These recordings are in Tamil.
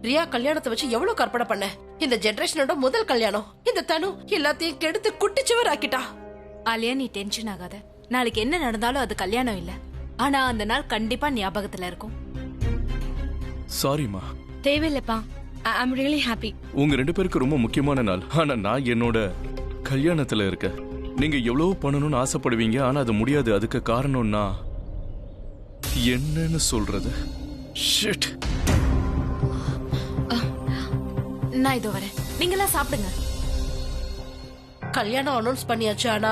ரியா கல்யாணத்தை வச்சு எவ்வளவு கற்பனை பண்ண. இந்த ஜெனரேஷனோட முதல் கல்யாணம். இந்த தனு எல்லாத்தையும் கெடுத்து குட்டிச்சுவர் ஆக்கிட்டா. ஆலியா, நீ டென்ஷன் ஆகாத. நாளைக்கு என்ன நடந்தாலும் அது கல்யாணம் இல்ல. ஆனா அந்த நாள் கண்டிப்பா ஞாபகத்துல இருக்கும். சாரிமா. தேவையில்லப்பா. ஐ அம் ரியலி ஹாப்பி. உங்க 2 பேருக்கு ரொம்ப முக்கியமான நாள். ஆனா நான் என்னோட கல்யாணத்துல இருக்க. நீங்க எவ்வளவு பண்ணணும்னு ஆசைப்படுவீங்க, ஆனா அது முடியாது. அதுக்கு காரணம்னா என்னன்னு சொல்றது? ஷிட். நான் இதோ வரேன், நீங்களாம் சாப்பிடுங்க. கல்யாணம் அனௌன்ஸ் பண்ணியாச்சு, ஆனா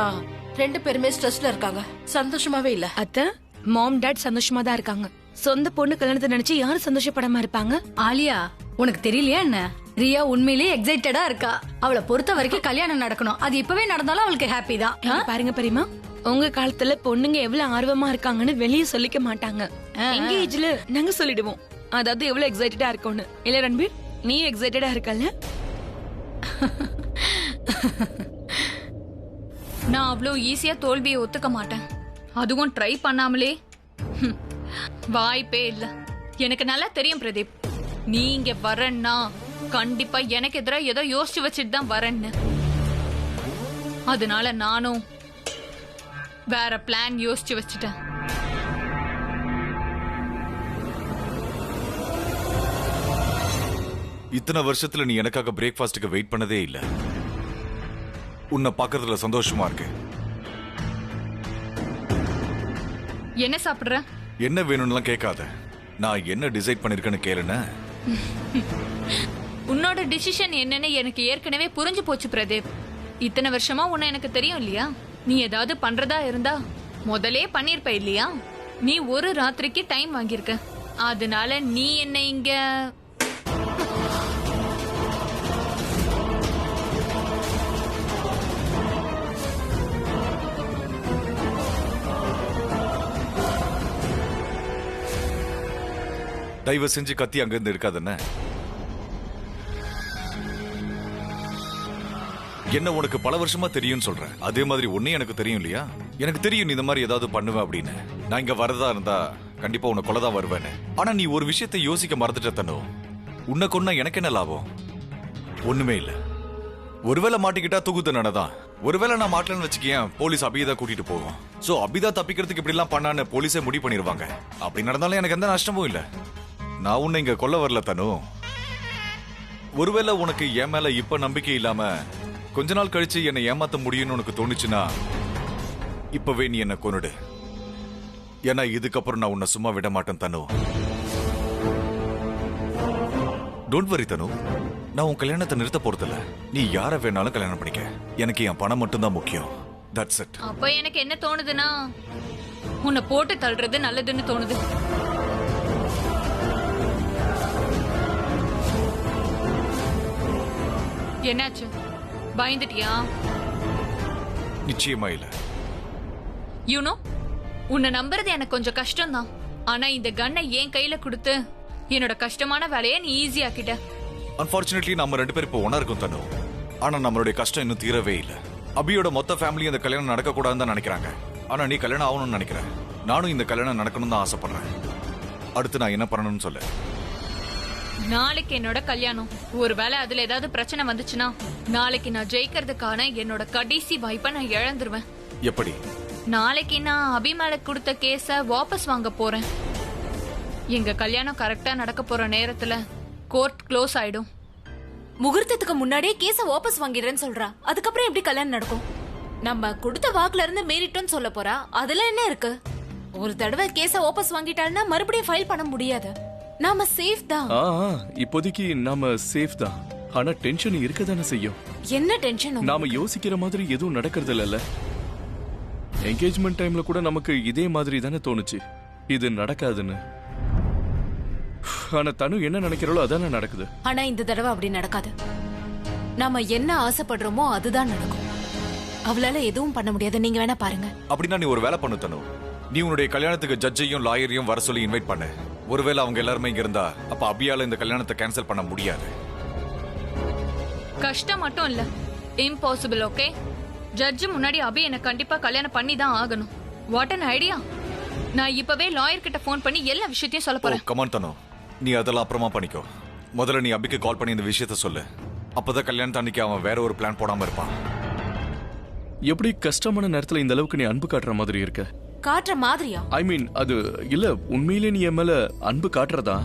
2 பேருமே ஸ்ட்ரெஸ்ல இருக்காங்க. சந்தோஷமாவே இல்ல. அத்தை, மாம் டாட் சந்தோஷமா தான் இருக்காங்க. சொந்த பொண்ணு கல்யாணத்தை நினைச்சு யாரு சந்தோஷப்படாம இருப்பாங்க? ஆலியா, உனக்கு தெரியலையா என்ன? ரியா உண்மையிலேயே எக்ஸைட்டடா இருக்கா. அவளை பொறுத்த வரைக்கும் கல்யாணம் நடக்கணும். அது இப்பவே நடந்தாலும் அவளுக்கு ஹாப்பி தான். பாருங்க பெரியமா, உங்க காலத்துல பொண்ணுங்க எவ்வளவு ஆர்வமா இருக்காங்கன்னு வெளியே சொல்லிக்க மாட்டாங்க. எங்க ஏஜ்ல நாங்க சொல்லிடுவோம். அதாவது எவ்வளவு எக்ஸைட்டடா இருக்கோன்னு. இல்ல ரன்பீர், நீ எக்ஸைட்டடா இருக்கல்ல? நான் அவ்வளோ ஈஸியா தோல்வியை ஒத்துக்க மாட்டேன். அதுவும் ட்ரை பண்ணாமலே. வாய்ப்பே இல்ல. எனக்கு நல்லா தெரியும் பிரதீப், நீ இங்க வரன்னா கண்டிப்பா எனக்கு எதிராக ஏதோ யோசிச்சு வச்சுட்டு தான் வரேன்னு. அதனால நானும் வேற பிளான் யோசிச்சு வச்சுட்டேன். இத்தனை வருஷத்துல நீ எனக்காக பிரேக்ஃபாஸ்டுக்கு வெயிட் பண்ணதே இல்ல. உன்னை பார்க்கறதுல சந்தோஷமா இருக்கு. என்ன சாப்பிடுற? என்ன வேணும்னுலாம் கேட்காத. நான் என்ன டிசைட் பண்ணிருக்கேன்னு கேளுன. உன்னோட டிசிஷன் என்னன்னு எனக்கு ஏற்கனவே புரிஞ்சு போச்சு பிரதீப். இத்தனை வருஷமா உன்னை எனக்கு தெரியும் இல்லையா? நீ ஏதாவது பண்றதா இருந்தா முதலே பண்ணிருப்ப இல்லையா? நீ ஒரு ராத்திரிக்கு டைம் வாங்கியிருக்க. அதனால நீ என்ன இங்க தயவு செஞ்சு கத்தி அங்க இருந்து இருக்காதுன்னு. என்ன உனக்கு பல வருஷமா தெரியும்னு சொல்றேன். அதே மாதிரி ஒன்னே எனக்கு தெரியும் இல்லையா? எனக்கு தெரியும் நீ இந்த மாதிரி ஏதாவது பண்ணுவேன் அப்படின்னு. நான் இங்க வரதா இருந்தா கண்டிப்பா உன்னை கொல்லதான் வருவேன்னு. ஆனா நீ ஒரு விஷயத்தை யோசிக்க மறந்துட்ட தனு. உன்னை கொன்னா எனக்கு என்ன லாபம்? ஒண்ணுமே இல்ல. ஒருவேளை மாட்டிக்கிட்டா தூக்கு தண்டனைதான். ஒருவேளை நான் மாட்டலன்னு வச்சுக்கேன், போலீஸ் அபிதா கூட்டிட்டு போகும். சோ அபிதா தப்பிக்கிறதுக்கு இப்படி எல்லாம் பண்ணான்னு போலீஸே முடிவு பண்ணிருவாங்க. அப்படி நடந்தாலும் எனக்கு எந்த நஷ்டமும் இல்ல. நான் உன்னை இங்க கொல்ல வரல தனு. ஒருவேளை உனக்கு என் மேல இப்ப நம்பிக்கை இல்லாம கொஞ்ச நாள் கழிச்சு என்னை ஏமாத்த முடியும்னு உனக்கு தோணுச்சுன்னா இப்பவே நீ என்ன கொன்னுடு. ஏன்னா இதுக்கப்புறம் நான் உன்னை சும்மா விட மாட்டேன் தனு. டோன்ட் வரி தனு. நான் உன் கல்யாணத்தை நிறுத்த போறதில்ல. நீ யார வேணாலும் கல்யாணம் பண்ணிக்க. எனக்கு என் பணம் மட்டும் தான் முக்கியம். That's it. அப்ப எனக்கு என்ன தோணுதுன்னா உன்னை போட்டு தள்ளுறது நல்லதுன்னு தோணுது. என்னாச்சு, பயந்துட்டியா? நிச்சயமா இல்ல. யூனோ, உன்னை நம்புறது எனக்கு கொஞ்சம் கஷ்டம் தான். ஆனா இந்த கன்னை என் கையில கொடுத்து என்னோட கஷ்டமான வேலையை நீ ஈஸி ஆக்கிட்ட. அன்பார்ச்சுனேட்லி நம்ம 2 பேரும் இப்போ ஒன்னா இருக்கும் தனு. ஆனா நம்மளுடைய கஷ்டம் இன்னும் தீரவே இல்ல. அபியோட மொத்த ஃபேமிலி இந்த கல்யாணம் நடக்க கூடாதுன்னு தான் நினைக்கிறாங்க. ஆனா நீ கல்யாணம் ஆகணும்னு நினைக்கிற. நானும் இந்த கல்யாணம் நடக்கணும்னு தான் ஆசைப்படுறேன். அடுத்து நான் என்ன பண்ணணும்னு சொல்லு. நாளைக்கு என்னோட கல்யாணம். ஒருவேளை அதுல ஏதாவது பிரச்சனை வந்துச்சுன்னா நாளைக்கு நான் ஜெயிக்கிறதுக்கான என்னோட கடைசி வாய்ப்பை நான் இழந்துருவேன். எப்படி? நாளைக்கு நான் அபி மேல கொடுத்த கேஸ வாபஸ் வாங்க போறேன். எங்க கல்யாணம் கரெக்டா நடக்க போற நேரத்துல கோர்ட் க்ளோஸ் ஆயிடும். முகூர்த்தத்துக்கு முன்னாடியே கேஸ வாபஸ் வாங்கிடுறேன்னு சொல்றா. அதுக்கப்புறம் எப்படி கல்யாணம் நடக்கும்? நம்ம கொடுத்த வாக்குல இருந்து மீறிட்டோம்னு சொல்ல போறா. அதுல என்ன இருக்கு? ஒரு தடவை கேஸ வாபஸ் வாங்கிட்டாள்னா மறுபடியும் ஃபைல் பண்ண முடியாது. நாம சேஃப் தான். இப்போதைக்கு நாம சேஃப் தான். ஆனா டென்ஷன் இருக்கதானே செய்யும். என்ன டென்ஷன்? நாம யோசிக்கிற மாதிரி எதுவும் நடக்கிறது இல்ல. என்கேஜ்மெண்ட் டைம்ல கூட நமக்கு இதே மாதிரி தானே தோணுச்சு இது நடக்காதுன்னு. ஆனா தனு என்ன நினைக்கிறாளோ அதானே நடக்குது. ஆனா இந்த தடவை அப்படி நடக்காது. நாம என்ன ஆசைப்படுறோமோ அதுதான் நடக்கும். அவளால எதுவும் பண்ண முடியாது. நீங்க வேணா பாருங்க. அப்படின்னா நீ ஒரு வேலை பண்ணு தனு. நீ உன்னுடைய கல்யாணத்துக்கு ஜட்ஜையும் லாயரையும் வர சொல்லி இன்வைட் பண்ணு. ஒருவேளை அவங்க எல்லாருமே இங்க இருந்தா அப்ப அபியால இந்த கல்யாணத்தை கேன்சல் பண்ண முடியாது. கஷ்டம் மட்டும் இல்ல, இம்பாசிபிள். ஓகே, ஜட்ஜ் முன்னாடி அபி என்ன கண்டிப்பா கல்யாணம் பண்ணி தான் ஆகணும். What an idea. நான் இப்பவே லாயர் கிட்ட போன் பண்ணி எல்லா விஷயத்தையும் சொல்ல போறேன். கமான் தனு, நீ அதெல்லாம் அப்புறமா பண்ணிக்கோ. முதல்ல நீ அபிக்கு கால் பண்ணி இந்த விஷயத்த சொல்லு. அப்பதான் கல்யாணத்து அன்னைக்கு அவன் வேற ஒரு பிளான் போடாம இருப்பான். எப்படி கஷ்டமான நேரத்துல இந்த அளவுக்கு நீ அன்பு காட்டுற மாதிரி இருக்க? காட்டுற மாதிரியா? ஐ மீன் அது இல்ல, உண்மையிலே நீ என் மேல அன்பு காட்டுறதா?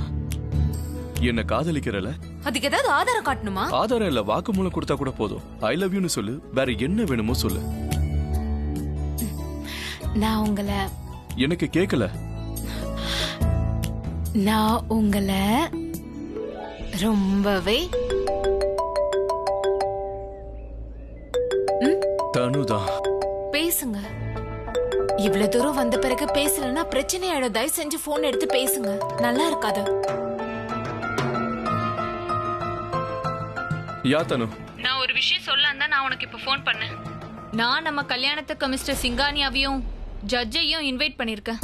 என்ன காதலிக்கிறல? அதுக்கு ஏதாவது ஆதாரம் காட்டணுமா? ஆதாரம் இல்ல, வாக்குமூலம் கொடுத்தா கூட போதும். ஐ லவ் யூன்னு சொல்லு, வேற என்ன வேணுமோ சொல்லு. நான் உங்களை எனக்கு கேட்கல. நான் உங்களை ரொம்பவே தனுதான். பேசுங்க. இவ்வளவு தூரம் வந்த பிறகு பேசலன்னா பிரச்சனை ஆயிடும். தயவு செஞ்சு போன் எடுத்து பேசுங்க. நல்லா இருக்காது. யா தனு, நான் ஒரு விஷயம் சொல்லலாம் தான் நான் உனக்கு இப்ப ஃபோன் பண்ணேன். நான் நம்ம கல்யாணத்துக்கு மிஸ்டர் சிங்கானியாவையும் ஜட்ஜையும் இன்வைட் பண்ணிருக்கேன்.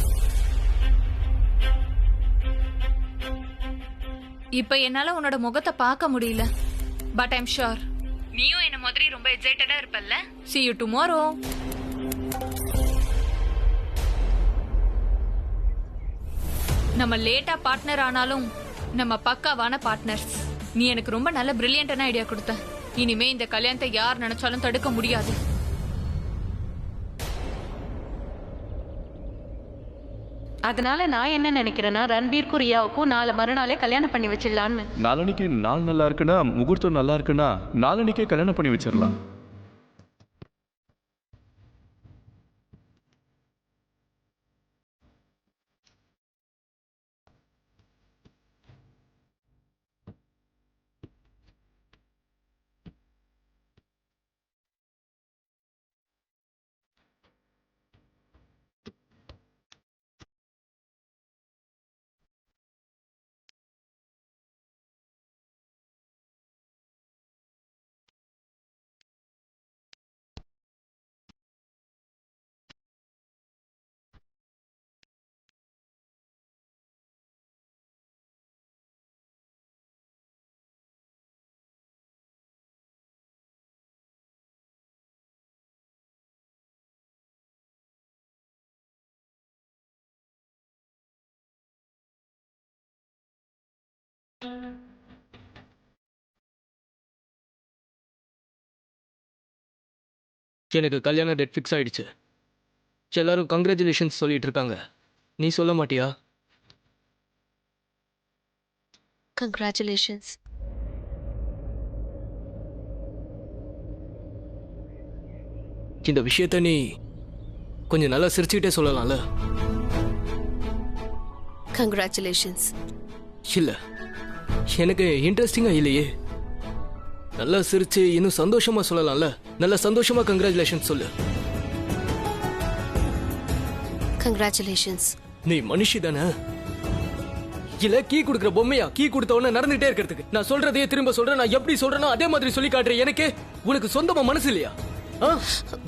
இப்ப என்னால உன்னோட முகத்தை பார்க்க முடியல. பட் ஐம் ஷூர் நீயும் என்ன மாதிரி ரொம்ப எக்ஸைட்டடா இருப்பல்ல. See you tomorrow. நம்ம லேட்டா பார்ட்னர் ஆனாலும் நம்ம பக்காவான பார்ட்னர்ஸ். நீ எனக்கு ரொம்ப நல்ல பிரில்லியன்டான ஐடியா கொடுத்த. இனிமே இந்த கல்யாணத்தை யார் நினைச்சாலும் தடுக்க முடியாது. அதனால நான் என்ன நினைக்கிறேன்னா ரன்பீருக்கும் ரியாவுக்கும் நாளை மறுநாளே கல்யாணம் பண்ணி வச்சிடலான்னு. நாளன்னைக்கு நாள் நல்லா இருக்குன்னா, முகூர்த்தம் நல்லா இருக்குன்னா நாளன்னைக்கே கல்யாணம் பண்ணி வச்சிடலாம். எனக்கு கல்யாணம் டேட் ஃபிக்ஸ் ஆயிடுச்சு. எல்லாரும் கங்க்ராச்சுலேஷன்ஸ் சொல்லிட்டு இருக்காங்க. நீ சொல்ல மாட்டியா? கங்க்ராச்சுலேஷன்ஸ். இந்த விஷயத்த நீ கொஞ்சம் நல்லா சிரிச்சுக்கிட்டே சொல்லலாம்ல. கங்க்ராச்சுலேஷன்ஸ். இல்ல, எனக்கு இன்ட்ரெஸ்டிங்கா இல்லையே. நல்லா சிரிச்சு இன்னும் சந்தோஷமா சொல்லலாம்ல. நல்லா சந்தோஷமா கங்க்ராச்சுலேஷன்ஸ் சொல்லு. கங்க்ராச்சுலேஷன்ஸ். நீ மனுஷி தானே? இல்ல கீ கொடுக்குற பொம்மையா? கீ கொடுத்த உடனே நடந்துட்டே இருக்கிறதுக்கு நான் சொல்றதையே திரும்ப சொல்றேன். நான் எப்படி சொல்றேனோ அதே மாதிரி சொல்லி காட்டுறேன். எனக்கு உனக்கு சொந்தமா மனசு இல்லையா?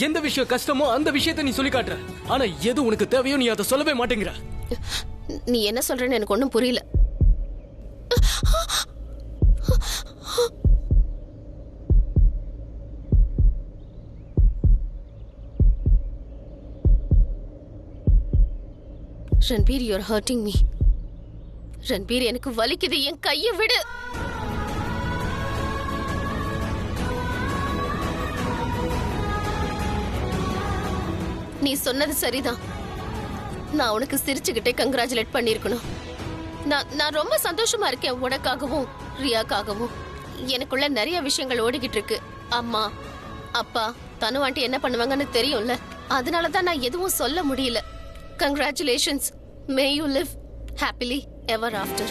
எந்த விஷயம் கஷ்டமோ அந்த விஷயத்த நீ சொல்லி காட்டுற. ஆனா எது உனக்கு தேவையோ நீ அதை சொல்லவே மாட்டேங்கிற. நீ என்ன சொல்றேன்னு எனக்கு ஒன்றும் புரியல. Ranbir, you are hurting me. Ranbir, எனக்கு வலிக்குது. என் கையை விடு. நீ சொன்னது சரிதான். நான் உனக்கு சிரிச்சுக்கிட்டே கங்க்ராச்சுலேட் பண்ணிருக்கணும். நான் ரொம்ப சந்தோஷமா இருக்கேன். உனக்காகவும் ரியாக்காகவும். எனக்குள்ள நிறைய விஷயங்கள் ஓடிக்கிட்டு இருக்கு. அம்மா, அப்பா, தனு ஆண்டி என்ன பண்ணுவாங்கன்னு தெரியும்ல. அதனாலதான் நான் எதுவும் சொல்ல முடியல. Congratulations. May you live happily ever after.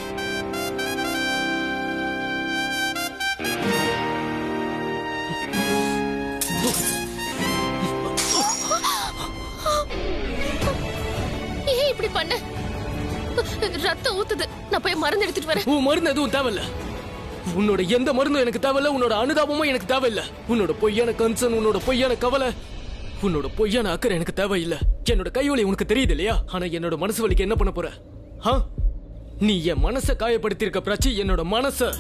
ஏன் இப்படி பண்ண? ரத்தம் ஊத்துது. நான் போய் மருந்து எடுத்துட்டு வரேன். மருந்து எதுவும் தேவையில்ல. உன்னோட எந்த மருந்தும் எனக்கு தேவையில்ல. உன்னோட அனுதாபமும் எனக்கு தேவையில்ல. உன்னோட பொய்யான கன்சர்ன், உன்னோட பொய்யான கவலை, உன்னோட பொய்யான அக்கறை எனக்கு தேவையில்லை. என்னோட கைவலி உனக்கு தெரியுது இல்லையா? ஆனா என்னோட மனசு வலிக்கு என்ன பண்ண போற? நீ என் மனசை காயப்படுத்தி இருக்க பிராச்சி. என்னோட மனச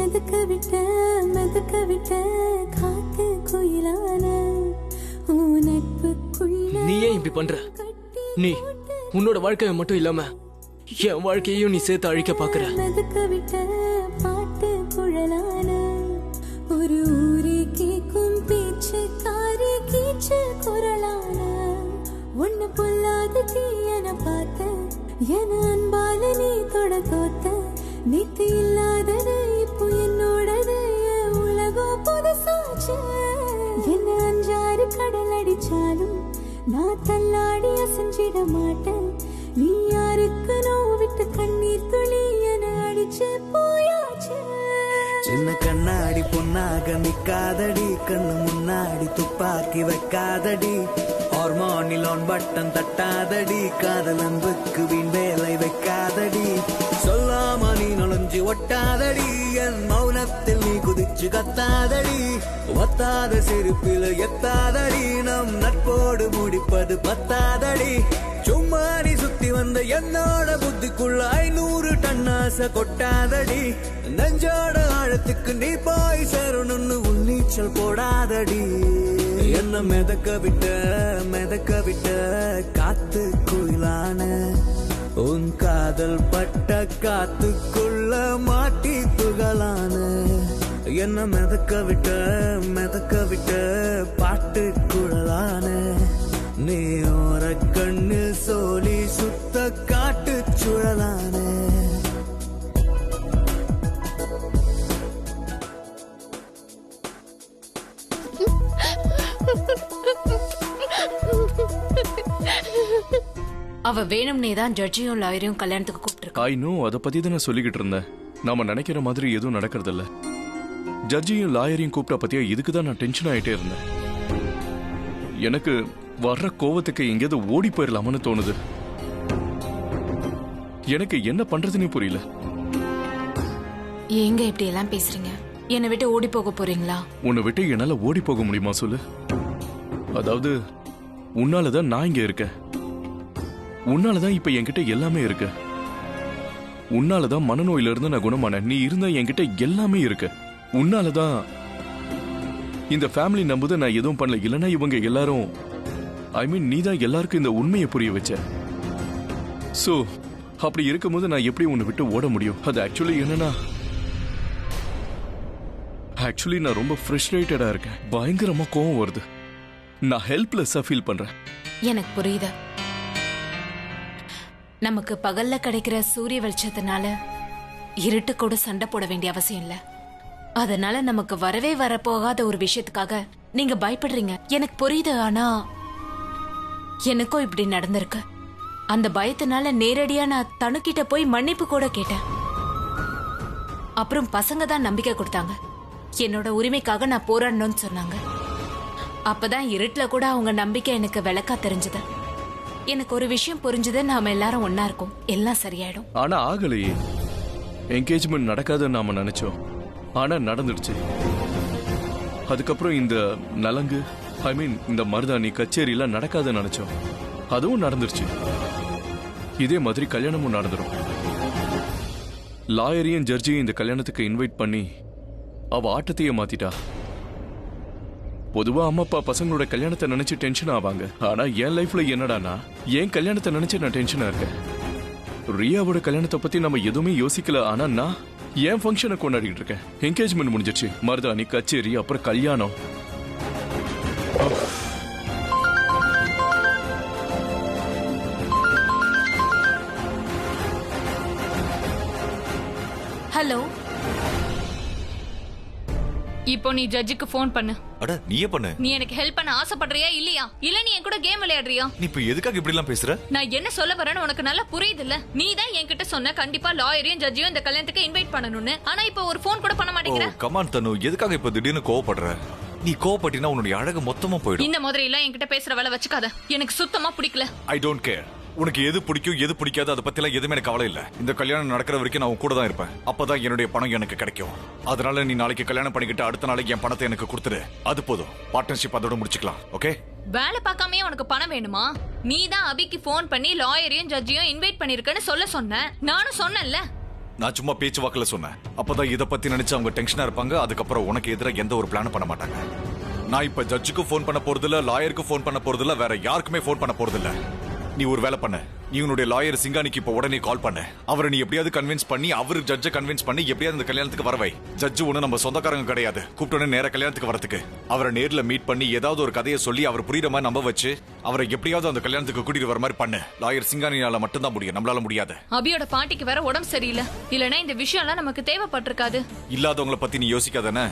மிதக்க விட்ட காத்து குயிலான உன் நட்புக்குள்ள நீ ஏன் இப்படி பண்ற? நீ உன்னோட வாழ்க்கையை மட்டும் இல்லாம என் வாழ்க்கையையும் நீ சேர்த்து அழிக்க பாக்குற. மிதக்க விட்ட பாட்டு குழலான ஒரு ஊரே கேக்கும் பேச்சு காரி கீச்சு குரலான ஒன்னு பொல்லாத தீயன பார்த்த என அன்பால நீ தொட தோத்த நீத்து இல்லாதது இப்போ என்னோடது உலகம் புதுசாச்சு என்ன அஞ்சாறு கடல் அடிச்சாலும் நான் தள்ளாடி அசைஞ்சிட மாட்டேன் நீ யாருக்கு நோவிட்டு கண்ணீர் துளி என அடிச்சு போயாச்சு சின்ன கண்ணாடி பொன்னாக நிக்காதடி கண்ணு முன்னாடி துப்பாக்கி வைக்காதடி ஹார்மோனில் ஆன் பட்டன் தட்டாதடி காதல் அன்புக்கு வீண் வேலை வைக்காதடி சொல்லாம நீ நுழைஞ்சு ஒட்டாதடி என் மௌனத்தில் நீ குதிச்சு கத்தாதடி ஒத்தாத சிரிப்பில் எத்தாதடி நம் நட்போடு முடிப்பது பத்தாதடி சும்மா நீ சுத்தி வந்த என்னோட புத்திக்குள்ள 500 டன் ஆசை கொட்டாதடி நெஞ்சோட ஆழத்துக்கு நீ போய் சேரணும்னு உன்னீச்சல் போடாதடி என்ன மிதக்க விட்ட காத்து குயிலான உன் காதல் பட்ட காத்துக்குள்ள மாட்டி துகளான என்ன மிதக்க விட்ட பாட்டு குழலான நீ ஓர கண்ணு சோழி சுத்த காட்டு சுழலான அவ வேணும்னே தான் ஜட்ஜியும் லாயரையும் கல்யாணத்துக்கு கூப்பிட்டு. ஐ நோ, அத பத்தி தான் நான் சொல்லிக்கிட்டு இருந்தேன். நாம நினைக்கிற மாதிரி எதுவும் நடக்கிறது இல்ல. ஜட்ஜியும் லாயரையும் கூப்பிட்ட பத்தியா இதுக்கு தான் நான் டென்ஷன் ஆயிட்டே இருந்தேன். எனக்கு வர்ற கோவத்துக்கு எங்கேயாவது ஓடி போயிடலாமான்னு தோணுது. எனக்கு என்ன பண்றதுன்னே புரியல. எங்க இப்படி எல்லாம் பேசுறீங்க? என்னை விட்டு ஓடி போக போறீங்களா? உன்னை விட்டு என்னால ஓடி போக முடியுமா சொல்லு? அதாவது உன்னாலதான் நான் இங்க இருக்கேன். உன்னாலதான் இப்ப என்கிட்ட எல்லாமே இருக்கு. உன்னாலதான் மனநோயில இருந்து நான் குணமான. நீ இருந்தா என்கிட்ட எல்லாமே இருக்கு. உன்னாலதான் இந்த ஃபேமிலி நம்புது நான் எதுவும் பண்ணல. இல்லைன்னா இவங்க எல்லாரும் நீ தான் எல்லாருக்கும் இந்த உண்மையை புரிய வச்ச. சோ அப்படி இருக்கும்போது நான் எப்படி உன்னை விட்டு ஓட முடியும்? அது ஆக்சுவலி நான் ரொம்ப ஃப்ரஸ்ட்ரேட்டடா இருக்கேன். பயங்கரமா கோவம் வருது. நான் ஹெல்ப்லெஸ்ஸா ஃபீல் பண்றேன். எனக்கு புரியுது. நமக்கு பகல்ல கிடைக்கிற சூரிய வெளிச்சத்தினால இருட்டு கூட சண்டை போட வேண்டிய அவசியம் இல்ல. அதனால நமக்கு வரவே வரப்போகாத ஒரு விஷயத்துக்காக நீங்க பயப்படுறீங்க. எனக்கு புரியுது. ஆனா எனக்கும் இப்படி நடந்திருக்கு. அந்த பயத்தினால நேரடியா நான் தனுக்கிட்ட போய் மன்னிப்பு கூட கேட்டேன். அப்புறம் பசங்க தான் நம்பிக்கை கொடுத்தாங்க. என்னோட உரிமைக்காக நான் போராடணும்னு சொன்னாங்க. அப்பதான் இருட்டுல கூட அவங்க நம்பிக்கை எனக்கு விளக்கா தெரிஞ்சது. எனக்கு ஒரு விஷயம் புரிஞ்சது. நாம எல்லாரும் ஒன்னா இருக்கோம். எல்லாம் சரியாயிடும். ஆனா ஆகலையே. என்கேஜ்மெண்ட் நடக்காதுன்னு நாம நினைச்சோம். ஆனா நடந்துடுச்சு. அதுக்கப்புறம் இந்த நலங்கு இந்த மருதாணி கச்சேரி எல்லாம் நடக்காதுன்னு நினைச்சோம். அதுவும் நடந்துருச்சு. இதே மாதிரி கல்யாணமும் நடந்துரும். லாயரையும் ஜட்ஜையும் இந்த கல்யாணத்துக்கு இன்வைட் பண்ணி அவ ஆட்டத்தையே மாத்திட்டா. பொதுவா அம்மா அப்பா பசங்களோட கல்யாணத்தை நினைச்சு டென்ஷன் ஆவாங்க. ஆனா என் லைஃப்ல என்னடானா என் கல்யாணத்தை நினைச்சு நான் டென்ஷனா இருக்கேன். ரியாவோட கல்யாணத்தை பத்தி நம்ம எதுவுமே யோசிக்கல. ஆனா நான் என் ஃபங்க்ஷனை கொண்டாடிட்டு இருக்கேன். என்கேஜ்மெண்ட் முடிஞ்சிருச்சு. மருதாணி கச்சேரி அப்புறம் கல்யாணம். ஹலோ, இப்போ நீ ஜட்ஜுக்கு ஃபோன் பண்ணு. அட நீயே பண்ணு. நீ எனக்கு ஹெல்ப் பண்ண ஆசைப்படுறியா இல்லையா? இல்ல நீ என் கூட கேம் விளையாடுறியா? நீ இப்ப எதுக்காக இப்படி எல்லாம் பேசுற? நான் என்ன சொல்ல வரேன்னு உனக்கு நல்லா புரியுது இல்ல? நீ தான் என்கிட்ட சொன்ன கண்டிப்பா லாயரையும் ஜட்ஜையும் இந்த கல்யாணத்துக்கு இன்வைட் பண்ணணும்னு. ஆனா இப்போ ஒரு ஃபோன் கூட பண்ண மாட்டேங்கிற. கமான் தனு, எதுக்காக இப்ப திடீர்னு கோவப்படுற? நீ கோவப்பட்டினா உன்னுடைய அழகு மொத்தமா போயிடும். இந்த மாதிரி எல்லாம் என்கிட்ட பேசுற வேலை வச்சுக்காத. எனக்கு சுத்தமா பிடிக்கல. I don't care. உனக்கு எது பிடிக்கும் எது பிடிக்காது அதை பத்தி எல்லாம் எதுவுமே எனக்கு கவலை இல்ல. இந்த கல்யாணம் நடக்கிற வரைக்கும் நான் கூட தான் இருப்பேன். அப்பதான் என்னுடைய பணம் எனக்கு கிடைக்கும். அதனால நீ நாளைக்கு கல்யாணம் பண்ணிக்கிட்டு அடுத்த நாளைக்கு என் பணத்தை எனக்கு கொடுத்துரு. அது போதும். பார்ட்னர்ஷிப் அதோட முடிச்சுக்கலாம். ஓகே? வேலை பார்க்காமயே உனக்கு பணம் வேணுமா? நீ தான் அபிக்கு ஃபோன் பண்ணி லாயரையும் ஜட்ஜையும் இன்வைட் பண்ணிருக்கன்னு சொல்ல சொன்ன. நானும் சொன்னேன்ல. நான் சும்மா பேச்சு வாக்குல சொன்னேன். அப்பதான் இதை பத்தி நினைச்சு அவங்க டென்ஷனா இருப்பாங்க. அதுக்கப்புறம் உனக்கு எதிராக எந்த ஒரு பிளானும் பண்ண மாட்டாங்க. நான் இப்ப ஜட்ஜுக்கும் ஃபோன் பண்ண போறதில்ல, லாயருக்கும் ஃபோன் பண்ண போறதில்ல, வேற யாருக்குமே ஃபோன் பண்ண போறதில்ல. நீ ஒரு வேலை பண்ண, நீ உன்னுடைய லாயர் சிங்கானிக்கு இப்ப உடனே கால் பண்ண. அவரை நீ எப்படியாவது கன்வின்ஸ் பண்ணி, அவரு ஜட்ஜை கன்வின்ஸ் பண்ணி எப்படியாவது இந்த கல்யாணத்துக்கு வரவை. ஜட்ஜு ஒண்ணு நம்ம சொந்தக்காரங்க கிடையாது, கூப்பிட்டோன்னே நேர கல்யாணத்துக்கு வரதுக்கு. அவரை நேர்ல மீட் பண்ணி ஏதாவது ஒரு கதையை சொல்லி அவர் புரியுற மாதிரி நம்ப வச்சு அவரை எப்படியாவது அந்த கல்யாணத்துக்கு கூட்டிட்டு வர மாதிரி பண்ணு. லாயர் சிங்கானியால மட்டும்தான் முடியும், நம்மளால முடியாது. அபியோட பாட்டிக்கு வேற உடம்பு சரியில்லை, இல்லனா இந்த விஷயம் எல்லாம் நமக்கு தேவைப்பட்டிருக்காது. இல்லாதவங்களை பத்தி நீ யோசிக்காதானே.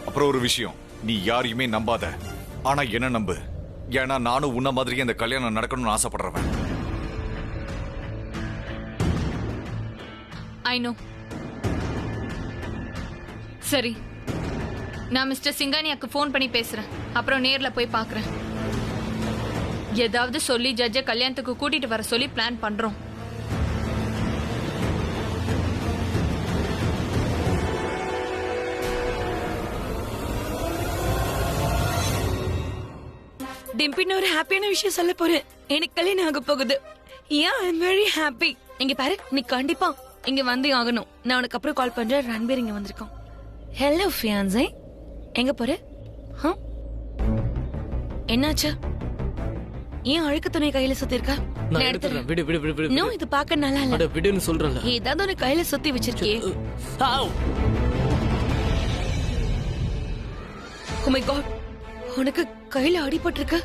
அப்புறம் ஒரு விஷயம், நீ யாரையுமே நம்பாத, ஆனா என்ன நம்பு. ஏன்னா நானும் உன்ன மாதிரியே இந்த கல்யாணம் நடக்கணும்னு ஆசைப்படுறவன். I know. சரி, நான் மிஸ்டர் சிங்கானியாக்கு ஃபோன் பண்ணி பேசுறேன். அப்புறம் நேர்ல போய் பார்க்கறேன். ஏதாவது சொல்லி ஜட்ஜை கல்யாணத்துக்கு கூட்டிட்டு வர சொல்லி பிளான் பண்றோம். டிம்பின்னு ஒரு ஹாப்பியான விஷயம் சொல்ல போறேன். எனக்கு கல்யாணம் ஆக போகுது. Yeah, I'm very happy. இங்க பாரு, நீ கண்டிப்பா இங்க வந்தே ஆகணும். நான் உனக்கு அப்புறம் கால் பண்றேன். ரன்பீர் இங்க வந்திருக்கான். ஹலோ ஃபியான்ஸே, எங்க போற? என்னாச்சு? ஏன் அழுக்கு துணி கையில சுத்தி இருக்க? நான் எடுத்துறேன். விடு விடு விடு விடு. நோ, இது பார்க்க நல்லா இல்ல. அட விடுன்னு சொல்றேன்ல. ஏதாவது ஒரு கையில சுத்தி வச்சிருக்கியே. Oh my god, உனக்கு கையில அடிபட்டிருக்கு.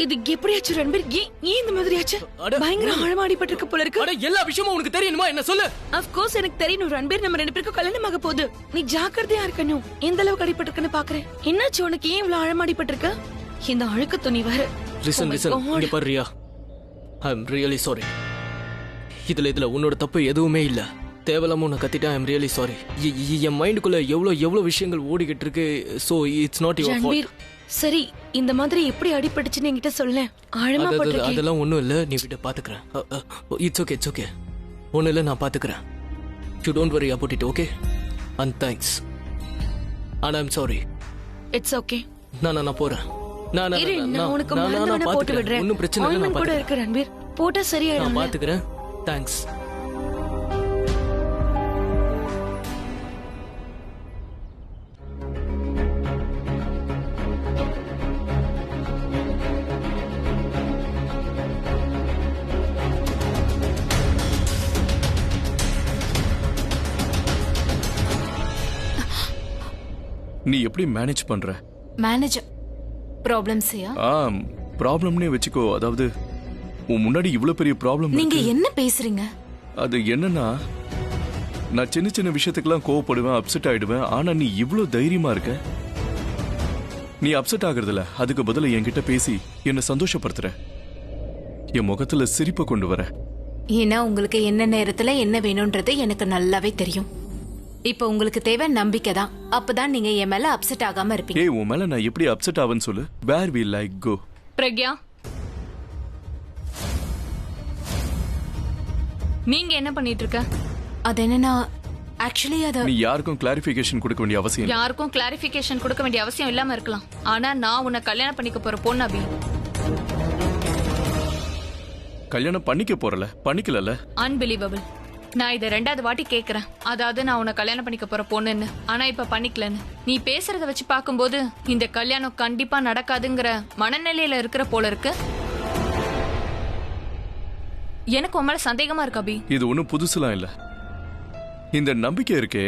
இது எப்படியாச்சு ரன்பீர்? ஏன் இந்த மாதிரி ஆச்சு? பயங்கர ஆழமா அடிபட்டிருக்கு போல இருக்கு. அட எல்லா விஷயமும் உனக்கு தெரியணுமா? என்ன சொல்லு. Of course எனக்கு தெரியணும் ரன்பீர். நம்ம ரெண்டு பேருக்கும் கல்யாணம் ஆக போகுது. நீ ஜாக்கிரதையா இருக்கணும். எந்த அளவுக்கு அடிபட்டிருக்குன்னு பாக்குறேன். என்னாச்சு உனக்கு? ஏன் இவ்வளவு ஆழமா அடிபட்டிருக்கு? இந்த அழுக்கு துணி வேற. லிசன் இங்க பாரு ரியா, ஐ அம் ரியலி சாரி. இதுல உன்னோட தப்பு எதுவுமே இல்ல. தேவலாம உன்னை கத்திட்டா ஐ அம் ரியலி சாரி. என் மைண்டுக்குள்ள எவ்வளவு விஷயங்கள் ஓடிக்கிட்டு இருக்கு. So it's not your fault. சரி, இந்த மாதிரி எப்படி அடிபட்டுச்சுன்னு என்கிட்ட சொல்ல. ஆழமா பட்டிருக்கே. அதெல்லாம் ஒண்ணும் இல்ல, நீ விட பாத்துக்கறேன். It's okay. ஒண்ணும் இல்ல, நான் பாத்துக்கறேன். You don't worry about it, okay? And thanks. And I am sorry. It's okay. நான் போறேன். நான் உனக்கு மருந்து போட்டு விடுறேன். ஒண்ணும் பிரச்சனை இல்ல, நான் கூட இருக்கு ரன்பீர். போட்டா சரியாயிடும். நான் பாத்துக்கறேன். தேங்க்ஸ். நீ எப்படி மேனேஜ் பண்ற? மேனேஜ் ப்ராப்ளம்ஸ்யா? ப்ராப்ளம்னே வெச்சுக்கோ. அதாவது உன் முன்னாடி இவ்வளவு பெரிய ப்ராப்ளம். நீங்க என்ன பேசுறீங்க? அது என்னன்னா, நான் சின்ன சின்ன விஷயத்துக்கெல்லாம் கோவப்படுவேன், அப்செட் ஆயிடுவேன். ஆனா நீ இவ்வளவு தைரியமா இருக்க. நீ அப்செட் ஆகுறதில்ல, அதுக்கு பதிலா என்கிட்ட பேசி என்ன சந்தோஷப்படுத்துற. என் முகத்துல சிரிப்பை கொண்டு வர. ஏன்னா உங்களுக்கு என்ன நேரத்துல என்ன வேணும்ன்றது எனக்கு நல்லாவே தெரியும். இப்ப உங்களுக்கு தேவை நம்பிக்கை தான். அப்பதான் நீங்க என் மேல அப்செட் ஆகாம இருப்பீங்க. ஏய், உன் மேல நான் எப்படி அப்செட் ஆவேன்னு சொல்லு. Where we like go. Pragya, நீங்க என்ன பண்ணிட்டு இருக்க? அது என்னன்னா, ஆக்சுவலி அது நீ யாருக்கும் கிளாரிஃபிகேஷன் கொடுக்க வேண்டிய அவசியம் இல்லை. யாருக்கும் கிளாரிஃபிகேஷன் கொடுக்க வேண்டிய அவசியம் இல்லாம இருக்கலாம். ஆனா நான் உன்னை கல்யாணம் பண்ணிக்க போற பொண்ணு அபி. கல்யாணம் பண்ணிக்க போறல, பண்ணிக்கல. அன்பிலீவபிள். நான் இதை 2வது வாட்டி கேக்குறேன். அதாவது நான் உன்னை கல்யாணம் பண்ணிக்க போற பொண்ணுன்னு, ஆனா இப்ப பண்ணிக்கலன்னு. நீ பேசுறத வச்சு பாக்கும்போது இந்த கல்யாணம் கண்டிப்பா நடக்காதுங்கிற மனநிலையில இருக்கிற போல இருக்கு. எனக்கு உன் மேல சந்தேகமா இருக்கு அபி. இது ஒண்ணும் புதுசுலாம் இல்ல. இந்த நம்பிக்கை இருக்கே,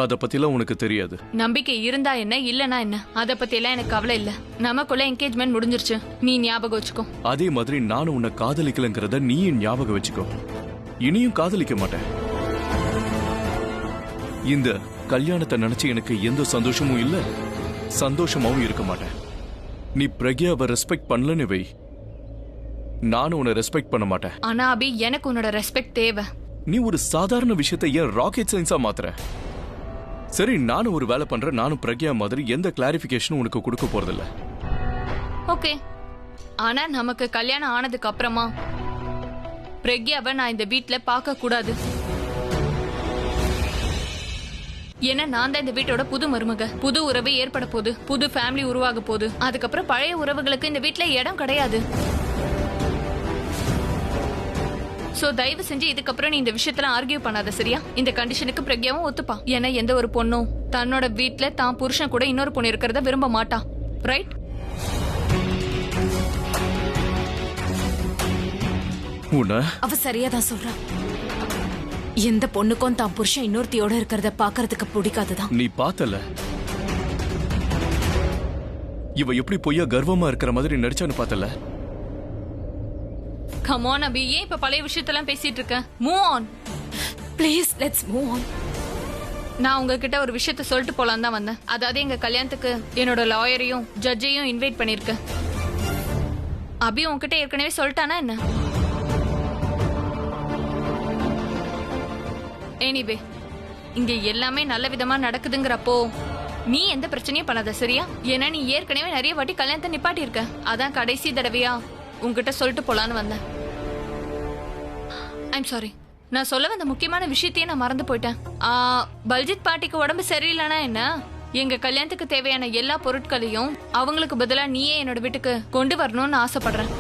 அத பத்திலாம் உனக்கு தெரியாது. நம்பிக்கை இருந்தா என்ன, இல்லனா என்ன, அத பத்தி எல்லாம் எனக்கு கவலை இல்ல. நமக்குள்ள என்கேஜ்மெண்ட் முடிஞ்சிருச்சு, நீ ஞாபகம் வச்சுக்கோ. அதே மாதிரி நானும் உன்னை காதலிக்கலங்கிறத நீயும் ஞாபகம் வச்சுக்கோ. இனியும் காதலிக்க மாட்டேன். இந்த கல்யாணத்தை நினைச்சு எனக்கு எந்த சந்தோஷமும் இல்ல, சந்தோஷமாவும் இருக்க மாட்டேன். நீ பிரக்யாவை ரெஸ்பெக்ட் பண்ணலன்னு வை, நானும் உன்னை ரெஸ்பெக்ட் பண்ண மாட்டேன். ஆனா அபி, எனக்கு உன்னோட ரெஸ்பெக்ட் தேவை. நீ ஒரு சாதாரண விஷயத்தை ஏன் ராக்கெட் சயின்ஸா மாத்துற? சரி, நானும் ஒரு வேலை பண்றேன். நானும் பிரக்யா மாதிரி எந்த கிளாரிபிகேஷனும் உனக்கு கொடுக்க போறதில்ல. ஓகே, ஆனா நமக்கு கல்யாணம் ஆனதுக்கு அப்புறமா பிரக்யாவை நான் இந்த வீட்டுல பார்க்க கூடாது. ஏன்னா நான் தான் இந்த வீட்டோட புது மருமக. புது உறவு ஏற்பட போகுது, புது ஃபேமிலி உருவாக போகுது. அதுக்கப்புறம் பழைய உறவுகளுக்கு இந்த வீட்டுல இடம் கிடையாது. சோ தயவு செஞ்சு இதுக்கப்புறம் நீ இந்த விஷயத்துல ஆர்கியூ பண்ணாத, சரியா? இந்த கண்டிஷனுக்கு பிரக்யாவும் ஒத்துப்பா. ஏன்னா எந்த ஒரு பொண்ணும் தன்னோட வீட்ல தான் புருஷன் கூட இன்னொரு பொண்ணு இருக்கிறத விரும்ப மாட்டான், ரைட்? அவ சரியாதான் சொல்றா. எந்த பொண்ணுக்கும் தான் புருஷன் இன்னொருத்தியோட இருக்கிறத பாக்குறதுக்கு பிடிக்காதுதான். நீ பார்த்தல இவ எப்படி பொய்யா கர்வமா இருக்கிற மாதிரி நடிச்சான்னு பார்த்தல. கம் ஆன் அபி, ஏன் இப்ப பழைய விஷயத்தெல்லாம் பேசிட்டு இருக்க? Move on please, let's move on. நான் உங்ககிட்ட ஒரு விஷயத்த சொல்லிட்டு போலாம் தான் வந்தேன். அதாவது எங்க கல்யாணத்துக்கு என்னோட லாயரையும் ஜட்ஜையும் இன்வைட் பண்ணிருக்கேன். அபி உன்கிட்ட ஏற்கனவே சொல்லிட்டானா என்ன? எனிவே, இங்க எல்லாமே நல்ல விதமா நடக்குதுங்கிறப்போ நீ எந்த பிரச்சனையும் பண்ணாத, சரியா? ஏன்னா நீ ஏற்கனவே நிறைய வாட்டி கல்யாணத்தை நிப்பாட்டி இருக்க. அதான் கடைசி தடவையா உன்கிட்ட சொல்லிட்டு போலான்னு வந்தேன். ஐம் சாரி, நான் சொல்ல வந்த முக்கியமான விஷயத்தையே நான் மறந்து போயிட்டேன். பல்ஜித் பாட்டிக்கு உடம்பு சரியில்லைனா என்ன, எங்க கல்யாணத்துக்கு தேவையான எல்லா பொருட்களையும் அவங்களுக்கு பதிலா நீயே என்னோட வீட்டுக்கு கொண்டு வரணும்னு ஆசைப்படுறேன்.